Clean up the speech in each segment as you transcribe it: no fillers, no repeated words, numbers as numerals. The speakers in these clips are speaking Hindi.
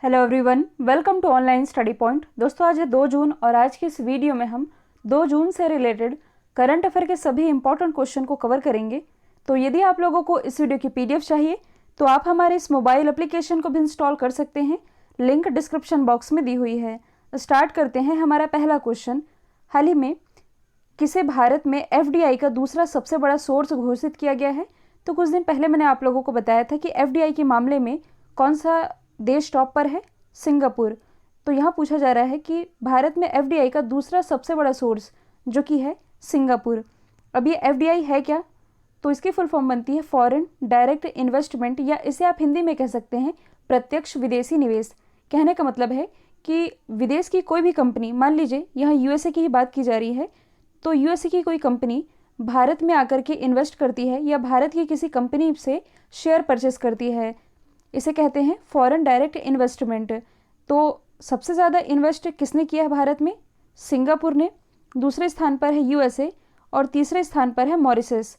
Hello everyone, welcome to online study point. दोस्तों, आज है 2 जून और आज की इस वीडियो में हम 2 जून से रिलेटेड करंट अफेयर के सभी इंपॉर्टेंट क्वेश्चन को कवर करेंगे। तो यदि आप लोगों को इस वीडियो की पीडीएफ चाहिए तो आप हमारे इस मोबाइल एप्लीकेशन को भी इंस्टॉल कर सकते हैं, लिंक डिस्क्रिप्शन बॉक्स में दी हुई है। स्टार्ट करते हैं। हमारा पहला क्वेश्चन, हाल ही में किसे भारत में एफडीआई का दूसरा सबसे बड़ा सोर्स घोषित किया गया है? तो कुछ दिन पहले मैंने आप लोगों को बताया था कि एफडीआई के मामले में कौन सा देश टॉप पर है? सिंगापुर। तो यहाँ पूछा जा रहा है कि भारत में एफडीआई का दूसरा सबसे बड़ा सोर्स जो कि है सिंगापुर। अब ये एफडीआई है क्या? तो इसकी फुल फॉर्म बनती है फॉरेन डायरेक्ट इन्वेस्टमेंट, या इसे आप हिंदी में कह सकते हैं प्रत्यक्ष विदेशी निवेश। कहने का मतलब है कि विदेश की कोई भी कंपनी, मान लीजिए यहाँ यूएसए की ही बात की जा रही है, तो यूएसए की कोई कंपनी भारत में आकर के इन्वेस्ट करती है या भारत की किसी कंपनी से शेयर परचेस करती है, इसे कहते हैं फॉरेन डायरेक्ट इन्वेस्टमेंट। तो सबसे ज़्यादा इन्वेस्ट किसने किया है भारत में? सिंगापुर ने। दूसरे स्थान पर है यूएसए और तीसरे स्थान पर है मॉरिशस।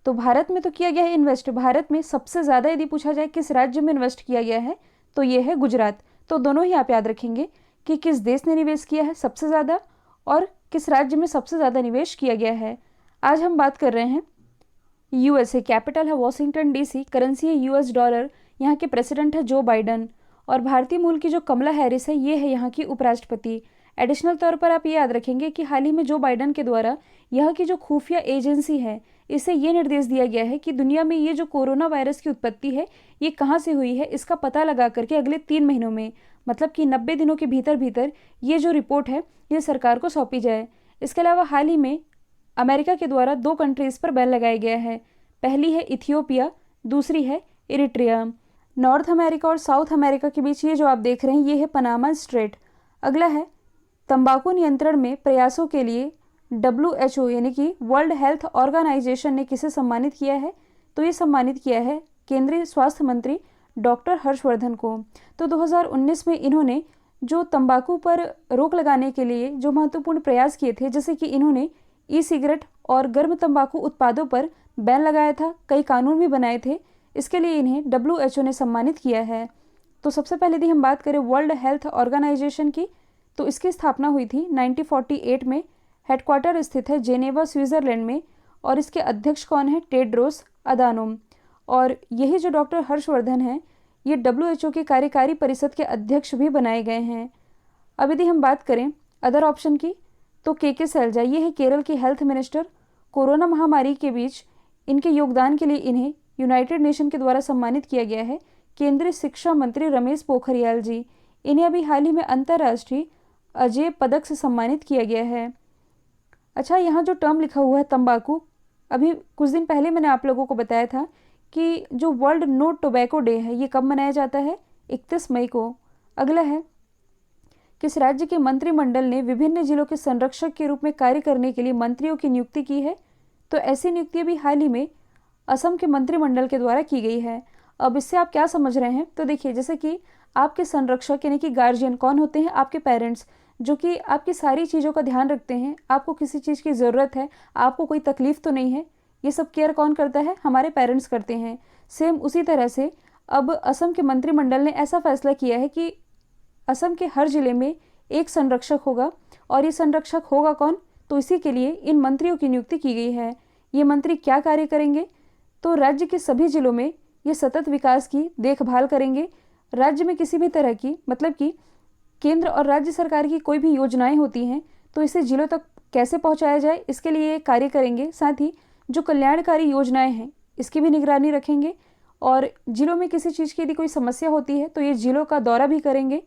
तो भारत में तो किया गया है इन्वेस्ट। भारत में सबसे ज़्यादा यदि पूछा जाए किस राज्य में इन्वेस्ट किया गया है तो ये है गुजरात। तो दोनों ही आप याद रखेंगे कि किस देश ने निवेश किया है सबसे ज़्यादा और किस राज्य में सबसे ज़्यादा निवेश किया गया है। आज हम बात कर रहे हैं यूएसए। कैपिटल है वॉशिंगटन डीसी, करेंसी है यूएस डॉलर, यहाँ के प्रेसिडेंट है जो बाइडन, और भारतीय मूल की जो कमला हैरिस है ये है यहाँ की उपराष्ट्रपति। एडिशनल तौर पर आप ये याद रखेंगे कि हाल ही में जो बाइडन के द्वारा यहाँ की जो खुफिया एजेंसी है इसे ये निर्देश दिया गया है कि दुनिया में ये जो कोरोना वायरस की उत्पत्ति है ये कहाँ से हुई है इसका पता लगा करके अगले 3 महीनों में, मतलब कि 90 दिनों के भीतर भीतर ये जो रिपोर्ट है ये सरकार को सौंपी जाए। इसके अलावा हाल ही में अमेरिका के द्वारा 2 कंट्रीज़ पर बैन लगाया गया है। पहली है इथियोपिया, दूसरी है इरिट्रिया। नॉर्थ अमेरिका और साउथ अमेरिका के बीच ये जो आप देख रहे हैं ये है पनामा स्ट्रेट। अगला है तंबाकू नियंत्रण में प्रयासों के लिए WHO यानी कि वर्ल्ड हेल्थ ऑर्गेनाइजेशन ने किसे सम्मानित किया है? तो ये सम्मानित किया है केंद्रीय स्वास्थ्य मंत्री डॉक्टर हर्षवर्धन को। तो 2019 में इन्होंने जो तंबाकू पर रोक लगाने के लिए जो महत्वपूर्ण प्रयास किए थे, जैसे कि इन्होंने ई सिगरेट और गर्म तंबाकू उत्पादों पर बैन लगाया था, कई कानून भी बनाए थे, इसके लिए इन्हें WHO ने सम्मानित किया है। तो सबसे पहले यदि हम बात करें वर्ल्ड हेल्थ ऑर्गेनाइजेशन की, तो इसकी स्थापना हुई थी 1948 में। हेडक्वार्टर स्थित है जेनेवा स्विट्जरलैंड में और इसके अध्यक्ष कौन है? टेड्रोस अदानोम। और यही जो डॉक्टर हर्षवर्धन है ये WHO के कार्यकारी परिषद के अध्यक्ष भी बनाए गए हैं। अब यदि हम बात करें अदर ऑप्शन की, तो के सैलजा, ये है केरल की हेल्थ मिनिस्टर। कोरोना महामारी के बीच इनके योगदान के लिए इन्हें यूनाइटेड नेशन के द्वारा सम्मानित किया गया है। केंद्रीय शिक्षा मंत्री रमेश पोखरियाल जी, इन्हें अभी हाल ही में अंतर्राष्ट्रीय अजय पदक से सम्मानित किया गया है। अच्छा, यहाँ जो टर्म लिखा हुआ है तंबाकू, अभी कुछ दिन पहले मैंने आप लोगों को बताया था कि जो वर्ल्ड नो टोबैको डे है ये कब मनाया जाता है? 31 मई को। अगला है किस राज्य के मंत्रिमंडल ने विभिन्न जिलों के संरक्षक के रूप में कार्य करने के लिए मंत्रियों की नियुक्ति की है? तो ऐसी नियुक्ति भी हाल ही में असम के मंत्रिमंडल के द्वारा की गई है। अब इससे आप क्या समझ रहे हैं? तो देखिए, जैसे कि आपके संरक्षक यानी कि गार्जियन कौन होते हैं? आपके पेरेंट्स, जो कि आपकी सारी चीज़ों का ध्यान रखते हैं। आपको किसी चीज़ की ज़रूरत है, आपको कोई तकलीफ तो नहीं है, ये सब केयर कौन करता है? हमारे पेरेंट्स करते हैं। सेम उसी तरह से अब असम के मंत्रिमंडल ने ऐसा फैसला किया है कि असम के हर जिले में एक संरक्षक होगा। और ये संरक्षक होगा कौन? तो इसी के लिए इन मंत्रियों की नियुक्ति की गई है। ये मंत्री क्या कार्य करेंगे? तो राज्य के सभी जिलों में ये सतत विकास की देखभाल करेंगे। राज्य में किसी भी तरह की, मतलब कि केंद्र और राज्य सरकार की कोई भी योजनाएं होती हैं तो इसे जिलों तक कैसे पहुंचाया जाए इसके लिए ये कार्य करेंगे। साथ ही जो कल्याणकारी योजनाएं हैं इसकी भी निगरानी रखेंगे। और जिलों में किसी चीज़ की यदि कोई समस्या होती है तो ये जिलों का दौरा भी करेंगे।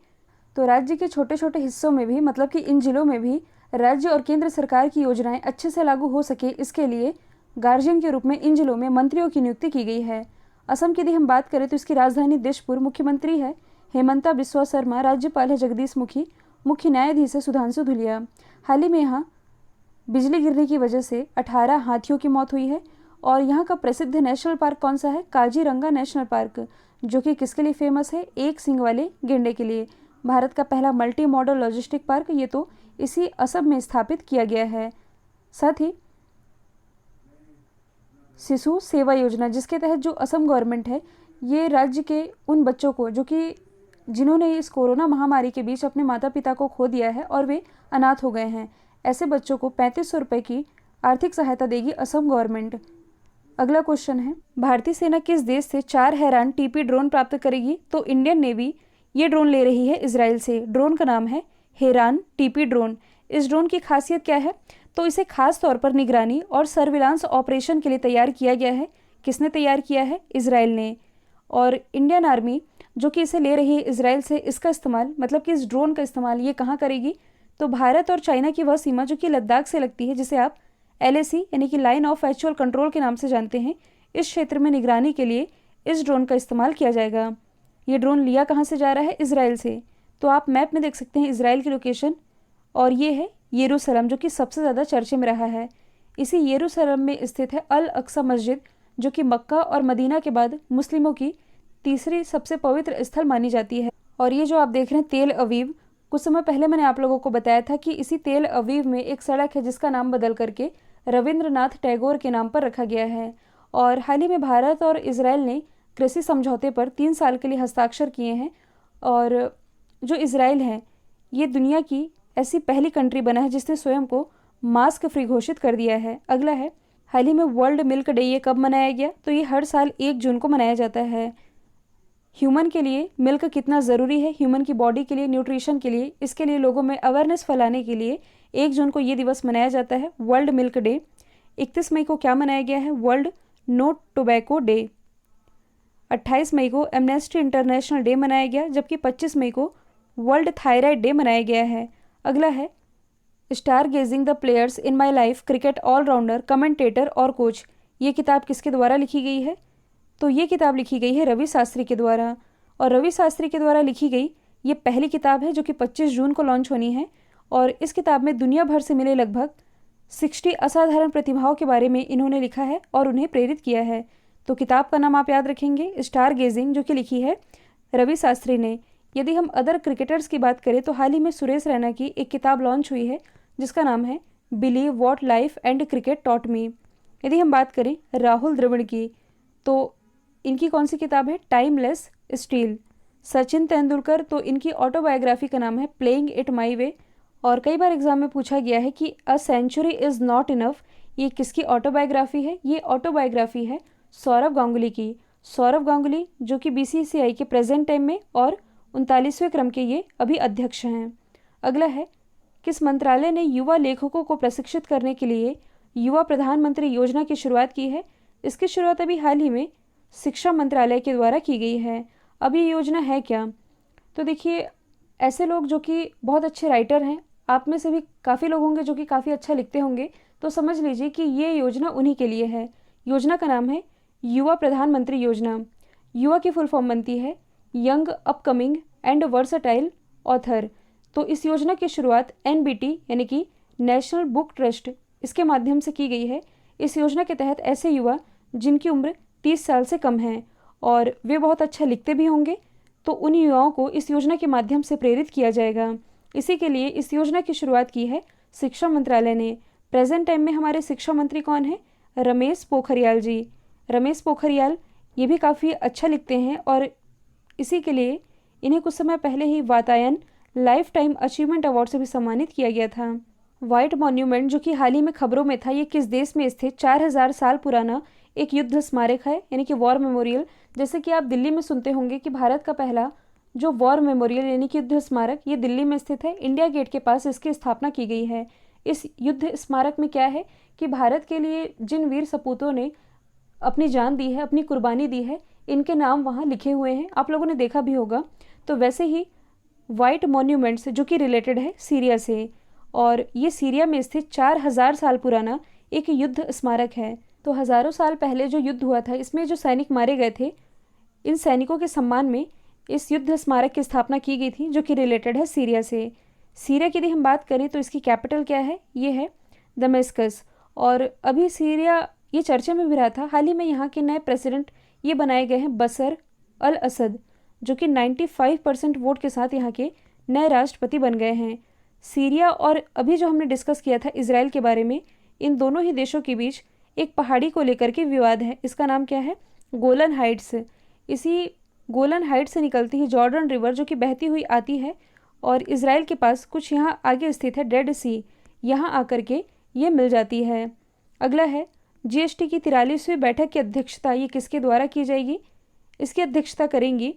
तो राज्य के छोटे छोटे हिस्सों में भी, मतलब कि इन जिलों में भी राज्य और केंद्र सरकार की योजनाएं अच्छे से लागू हो सके, इसके लिए गार्जियन के रूप में इन जिलों में मंत्रियों की नियुक्ति की गई है। असम की यदि हम बात करें तो इसकी राजधानी दिसपुर, मुख्यमंत्री है हेमंता बिस्वा शर्मा, राज्यपाल है जगदीश मुखी, मुख्य न्यायाधीश है सुधांशु धुलिया। हाल ही में यहाँ बिजली गिरने की वजह से 18 हाथियों की मौत हुई है। और यहाँ का प्रसिद्ध नेशनल पार्क कौन सा है? काजीरंगा नेशनल पार्क, जो कि किसके लिए फेमस है? एक सींग वाले गेंडे के लिए। भारत का पहला मल्टी मॉडल लॉजिस्टिक पार्क ये तो इसी असम में स्थापित किया गया है। साथ ही शिशु सेवा योजना, जिसके तहत जो असम गवर्नमेंट है ये राज्य के उन बच्चों को जो कि जिन्होंने इस कोरोना महामारी के बीच अपने माता पिता को खो दिया है और वे अनाथ हो गए हैं। ऐसे बच्चों को 3500 रुपये की आर्थिक सहायता देगी असम गवर्नमेंट। अगला क्वेश्चन है, भारतीय सेना किस देश से 4 हैरान टीपी ड्रोन प्राप्त करेगी? तो इंडियन नेवी ये ड्रोन ले रही है इजराइल से। ड्रोन का नाम है हेरान टीपी ड्रोन। इस ड्रोन की खासियत क्या है? तो इसे खास तौर पर निगरानी और सर्विलांस ऑपरेशन के लिए तैयार किया गया है। किसने तैयार किया है? इजराइल ने। और इंडियन आर्मी जो कि इसे ले रही है इजराइल से, इसका इस्तेमाल मतलब कि इस ड्रोन का इस्तेमाल ये कहाँ करेगी? तो भारत और चाइना की वह सीमा जो कि लद्दाख से लगती है, जिसे आप LAC यानी कि लाइन ऑफ एक्चुअल कंट्रोल के नाम से जानते हैं, इस क्षेत्र में निगरानी के लिए इस ड्रोन का इस्तेमाल किया जाएगा। ये ड्रोन लिया कहाँ से जा रहा है? इजराइल से। तो आप मैप में देख सकते हैं इजराइल की लोकेशन, और ये है यरूशलेम जो कि सबसे ज़्यादा चर्चे में रहा है। इसी यरूशलेम में स्थित है अल अक्सा मस्जिद, जो कि मक्का और मदीना के बाद मुस्लिमों की तीसरी सबसे पवित्र स्थल मानी जाती है। और ये जो आप देख रहे हैं तेल अवीव, कुछ समय पहले मैंने आप लोगों को बताया था कि इसी तेल अवीव में एक सड़क है जिसका नाम बदल करके रविंद्रनाथ टैगोर के नाम पर रखा गया है। और हाल ही में भारत और इजराइल ने कृषि समझौते पर 3 साल के लिए हस्ताक्षर किए हैं। और जो इजराइल है ये दुनिया की ऐसी पहली कंट्री बना है जिसने स्वयं को मास्क फ्री घोषित कर दिया है। अगला है, हाल ही में वर्ल्ड मिल्क डे ये कब मनाया गया? तो ये हर साल 1 जून को मनाया जाता है। ह्यूमन के लिए मिल्क कितना ज़रूरी है, ह्यूमन की बॉडी के लिए, न्यूट्रिशन के लिए, इसके लिए लोगों में अवेयरनेस फैलाने के लिए 1 जून को ये दिवस मनाया जाता है, वर्ल्ड मिल्क डे। 31 मई को क्या मनाया गया है? World no tobacco day. 28 मई को एमनेस्टी इंटरनेशनल डे मनाया गया, जबकि 25 मई को वर्ल्ड थायराइड डे मनाया गया है। अगला है, star gazing the players in my life, cricket allrounder, commentator और कोच। ये किताब किसके द्वारा लिखी गई है? तो ये किताब लिखी गई है रवि शास्त्री के द्वारा। और रवि शास्त्री के द्वारा लिखी गई ये पहली किताब है जो कि 25 जून को लॉन्च होनी है। और इस किताब में दुनिया भर से मिले लगभग 60 असाधारण प्रतिभाओं के बारे में इन्होंने लिखा है और उन्हें प्रेरित किया है। तो किताब का नाम आप याद रखेंगे, स्टार गेजिंग, जो कि लिखी है रवि शास्त्री ने। यदि हम अदर क्रिकेटर्स की बात करें तो हाल ही में सुरेश रैना की एक किताब लॉन्च हुई है जिसका नाम है believe what life and cricket taught me. यदि हम बात करें राहुल द्रविड़ की तो इनकी कौन सी किताब है? Timeless steel. सचिन तेंदुलकर तो इनकी ऑटोबायोग्राफी का नाम है प्लेइंग इट माई वे। और कई बार एग्जाम में पूछा गया है कि a century is not enough, ये किसकी ऑटोबायोग्राफी है? ये ऑटोबायोग्राफी है सौरव गांगुली की। सौरव गांगुली जो कि BCCI के प्रेजेंट टाइम में और 39वें क्रम के ये अभी अध्यक्ष हैं। अगला है, किस मंत्रालय ने युवा लेखकों को प्रशिक्षित करने के लिए युवा प्रधानमंत्री योजना की शुरुआत की है? इसकी शुरुआत अभी हाल ही में शिक्षा मंत्रालय के द्वारा की गई है। अब ये योजना है क्या? तो देखिए, ऐसे लोग जो कि बहुत अच्छे राइटर हैं, आप में से भी काफ़ी लोग होंगे जो कि काफ़ी अच्छा लिखते होंगे, तो समझ लीजिए कि ये योजना उन्हीं के लिए है। योजना का नाम है युवा प्रधानमंत्री योजना। युवा की फुल फॉर्म बनती है young upcoming and versatile author. तो इस योजना की शुरुआत NBT यानी कि नेशनल बुक ट्रस्ट, इसके माध्यम से की गई है। इस योजना के तहत ऐसे युवा जिनकी उम्र 30 साल से कम है और वे बहुत अच्छा लिखते भी होंगे, तो उन युवाओं को इस योजना के माध्यम से प्रेरित किया जाएगा। इसी के लिए इस योजना की शुरुआत की है शिक्षा मंत्रालय ने। प्रेजेंट टाइम में हमारे शिक्षा मंत्री कौन है? रमेश पोखरियाल जी। रमेश पोखरियाल ये भी काफ़ी अच्छा लिखते हैं और इसी के लिए इन्हें कुछ समय पहले ही Vatayan lifetime achievement award से भी सम्मानित किया गया था। व्हाइट मॉन्यूमेंट जो कि हाल ही में खबरों में था, ये किस देश में स्थित 4000 साल पुराना एक युद्ध स्मारक है, यानी कि वॉर मेमोरियल। जैसे कि आप दिल्ली में सुनते होंगे कि भारत का पहला जो वॉर मेमोरियल यानी कि युद्ध स्मारक ये दिल्ली में स्थित है, इंडिया गेट के पास इसकी स्थापना की गई है। इस युद्ध स्मारक में क्या है कि भारत के लिए जिन वीर सपूतों ने अपनी जान दी है, अपनी कुर्बानी दी है, इनके नाम वहाँ लिखे हुए हैं, आप लोगों ने देखा भी होगा। तो वैसे ही वाइट मॉन्यूमेंट्स जो कि रिलेटेड है सीरिया से, और ये सीरिया में स्थित 4000 साल पुराना एक युद्ध स्मारक है। तो हज़ारों साल पहले जो युद्ध हुआ था, इसमें जो सैनिक मारे गए थे, इन सैनिकों के सम्मान में इस युद्ध स्मारक की स्थापना की गई थी जो कि रिलेटेड है सीरिया से। सीरिया की यदि हम बात करें तो इसकी कैपिटल क्या है? ये है दमिश्कस। और अभी सीरिया ये चर्चा में भी रहा था। हाल ही में यहाँ के नए प्रेसिडेंट ये बनाए गए हैं बशर अल असद, जो कि 95% वोट के साथ यहाँ के नए राष्ट्रपति बन गए हैं। सीरिया और अभी जो हमने डिस्कस किया था इजराइल के बारे में, इन दोनों ही देशों के बीच एक पहाड़ी को लेकर के विवाद है। इसका नाम क्या है? Golan Heights. इसी गोलन हाइट से निकलती है जॉर्डन रिवर जो कि बहती हुई आती है और इसराइल के पास कुछ यहाँ आगे स्थित है डेड सी, यहाँ आकर के ये मिल जाती है। अगला है जीएसटी की 43वीं बैठक की अध्यक्षता ये किसके द्वारा की जाएगी? इसकी अध्यक्षता करेंगी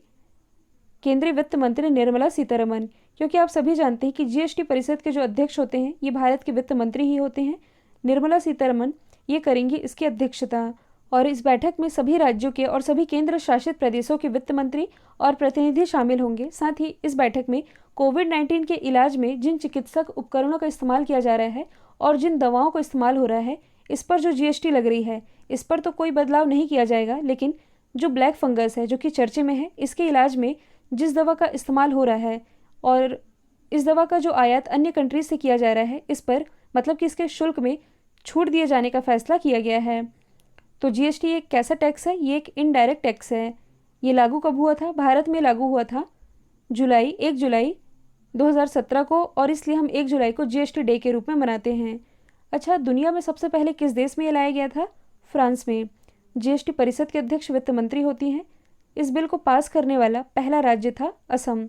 केंद्रीय वित्त मंत्री निर्मला सीतारमन, क्योंकि आप सभी जानते हैं कि जीएसटी परिषद के जो अध्यक्ष होते हैं ये भारत के वित्त मंत्री ही होते हैं। निर्मला सीतारमन ये करेंगी इसकी अध्यक्षता और इस बैठक में सभी राज्यों के और सभी केंद्र शासित प्रदेशों के वित्त मंत्री और प्रतिनिधि शामिल होंगे। साथ ही इस बैठक में कोविड-19 के इलाज में जिन चिकित्सक उपकरणों का इस्तेमाल किया जा रहा है और जिन दवाओं का इस्तेमाल हो रहा है इस पर जो जीएसटी लग रही है इस पर तो कोई बदलाव नहीं किया जाएगा, लेकिन जो ब्लैक फंगस है जो कि चर्चे में है इसके इलाज में जिस दवा का इस्तेमाल हो रहा है और इस दवा का जो आयात अन्य कंट्रीज से किया जा रहा है इस पर मतलब कि इसके शुल्क में छूट दिए जाने का फैसला किया गया है। तो जीएसटी एक कैसा टैक्स है? ये एक इनडायरेक्ट टैक्स है। ये लागू कब हुआ था? भारत में लागू हुआ था 1 जुलाई 2017 को और इसलिए हम 1 जुलाई को जीएसटी डे के रूप में मनाते हैं। अच्छा, दुनिया में सबसे पहले किस देश में ये लाया गया था? फ्रांस में। जीएसटी परिषद के अध्यक्ष वित्त मंत्री होती हैं। इस बिल को पास करने वाला पहला राज्य था असम।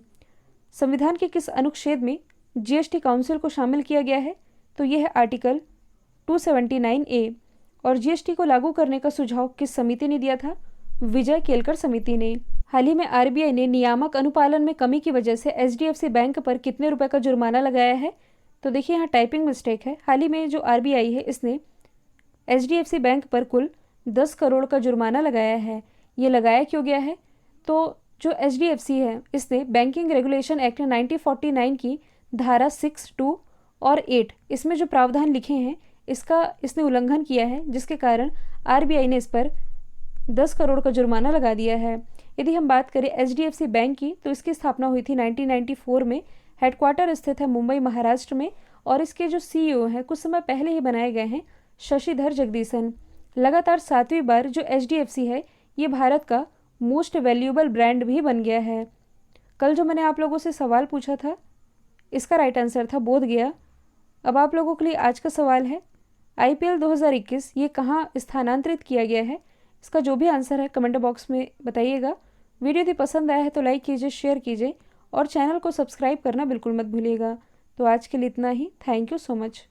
संविधान के किस अनुच्छेद में जीएसटी काउंसिल को शामिल किया गया है? तो यह है आर्टिकल 279A। और जीएसटी को लागू करने का सुझाव किस समिति ने दिया था? विजय केलकर समिति ने। हाल ही में आरबीआई ने नियामक अनुपालन में कमी की वजह से एचडीएफसी बैंक पर कितने रुपए का जुर्माना लगाया है? तो देखिए यहाँ टाइपिंग मिस्टेक है। हाल ही में जो आरबीआई है इसने एचडीएफसी बैंक पर कुल 10 करोड़ का जुर्माना लगाया है। ये लगाया क्यों गया है? तो जो एचडीएफसी है इसने बैंकिंग रेगुलेशन एक्ट 1949 की धारा 6, 2 और 8 इसमें जो प्रावधान लिखे हैं इसका इसने उल्लंघन किया है, जिसके कारण आरबीआई ने इस पर 10 करोड़ का जुर्माना लगा दिया है। यदि हम बात करें एचडीएफसी बैंक की तो इसकी स्थापना हुई थी 1994 में। हेडक्वार्टर स्थित है मुंबई महाराष्ट्र में और इसके जो सीईओ हैं कुछ समय पहले ही बनाए गए हैं शशिधर जगदीशन। लगातार 7वीं बार जो एचडीएफसी है ये भारत का मोस्ट वैल्यूएबल ब्रांड भी बन गया है। कल जो मैंने आप लोगों से सवाल पूछा था इसका राइट आंसर था बोध गया। अब आप लोगों के लिए आज का सवाल है आईपीएल 2021 ये कहाँ स्थानांतरित किया गया है? इसका जो भी आंसर है कमेंट बॉक्स में बताइएगा। वीडियो यदि पसंद आया है तो लाइक कीजिए, शेयर कीजिए और चैनल को सब्सक्राइब करना बिल्कुल मत भूलिएगा। तो आज के लिए इतना ही। Thank you so much.